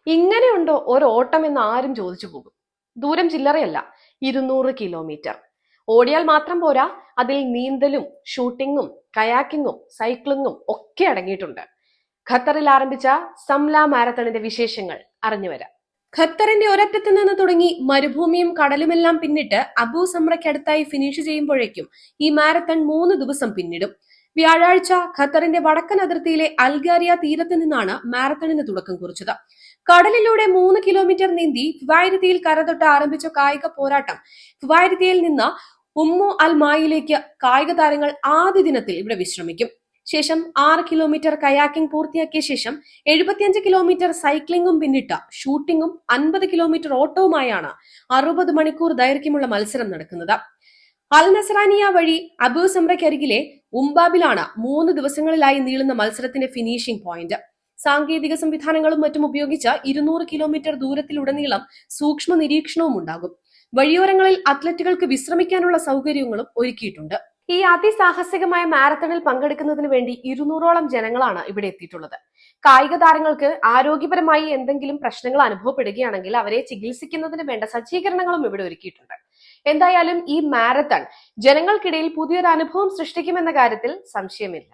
ഇങ്ങനെയുണ്ടോ ഒരു ഓട്ടം എന്ന് ആരും ചോദിച്ചു പോകും. ദൂരം ചില്ലറയല്ല, 200 കിലോമീറ്റർ. ഓടിയാൽ മാത്രം പോരാ, അതിൽ നീന്തലും ഷൂട്ടിങ്ങും കയാക്കിങ്ങും സൈക്ലിങ്ങും ഒക്കെ അടങ്ങിയിട്ടുണ്ട്. ഖത്തറിൽ ആരംഭിച്ച സംല മാരത്തണിന്റെ വിശേഷങ്ങൾ അറിഞ്ഞുവരാം. ഖത്തറിന്റെ ഒരറ്റത്ത് നിന്ന് തുടങ്ങി മരുഭൂമിയും കടലുമെല്ലാം പിന്നിട്ട് അബൂ സമ്രയ്ക്കടുത്തായി ഫിനിഷ് ചെയ്യുമ്പോഴേക്കും ഈ മാരത്തൺ 3 ദിവസം പിന്നിടും. വ്യാഴാഴ്ച ഖത്തറിന്റെ വടക്കൻ അതിർത്തിയിലെ അൽഗാരിയ തീരത്ത് നിന്നാണ് മാരത്തണിന് തുടക്കം കുറിച്ചത്. കടലിലൂടെ 3 കിലോമീറ്റർ നീന്തി ഫിവാരിതിയിൽ കരതൊട്ട് ആരംഭിച്ച കായിക പോരാട്ടം ഫിവാരിതിയിൽ നിന്ന് ഉമ്മു അൽ മായിലേക്ക് കായിക താരങ്ങൾ ആദ്യ ദിനത്തിൽ ഇവിടെ വിശ്രമിക്കും. ശേഷം 6 കിലോമീറ്റർ കയാക്കിംഗ് പൂർത്തിയാക്കിയ ശേഷം 75 കിലോമീറ്റർ സൈക്ലിംഗും പിന്നിട്ട ഷൂട്ടിംഗും 50 കിലോമീറ്റർ ഓട്ടവുമായാണ് 60 മണിക്കൂർ ദൈർഘ്യമുള്ള മത്സരം നടക്കുന്നത്. അൽ നസ്രാനിയ വഴി അബൂ സമ്രയ്ക്കരികിലെ ഉംബാബിലാണ് 3 ദിവസങ്ങളിലായി നീളുന്ന മത്സരത്തിന്റെ ഫിനിഷിംഗ് പോയിന്റ്. സാങ്കേതിക സംവിധാനങ്ങളും മറ്റും ഉപയോഗിച്ച് 200 കിലോമീറ്റർ ദൂരത്തിലുടനീളം സൂക്ഷ്മ നിരീക്ഷണവും ഉണ്ടാകും. വഴിയോരങ്ങളിൽ അത്ലറ്റുകൾക്ക് വിശ്രമിക്കാനുള്ള സൗകര്യങ്ങളും ഒരുക്കിയിട്ടുണ്ട്. ഈ അതിസാഹസികമായ മാരത്തണിൽ പങ്കെടുക്കുന്നതിന് വേണ്ടി 200ഓളം ജനങ്ങളാണ് ഇവിടെ എത്തിയിട്ടുള്ളത്. കായിക താരങ്ങൾക്ക് ആരോഗ്യപരമായി എന്തെങ്കിലും പ്രശ്നങ്ങൾ അനുഭവപ്പെടുകയാണെങ്കിൽ അവരെ ചികിത്സിക്കുന്നതിന് വേണ്ട സജ്ജീകരണങ്ങളും ഇവിടെ ഒരുക്കിയിട്ടുണ്ട്. എന്തായാലും ഈ മാരത്തൺ ജനങ്ങൾക്കിടയിൽ പുതിയൊരു അനുഭവം സൃഷ്ടിക്കുമെന്ന കാര്യത്തിൽ സംശയമില്ല.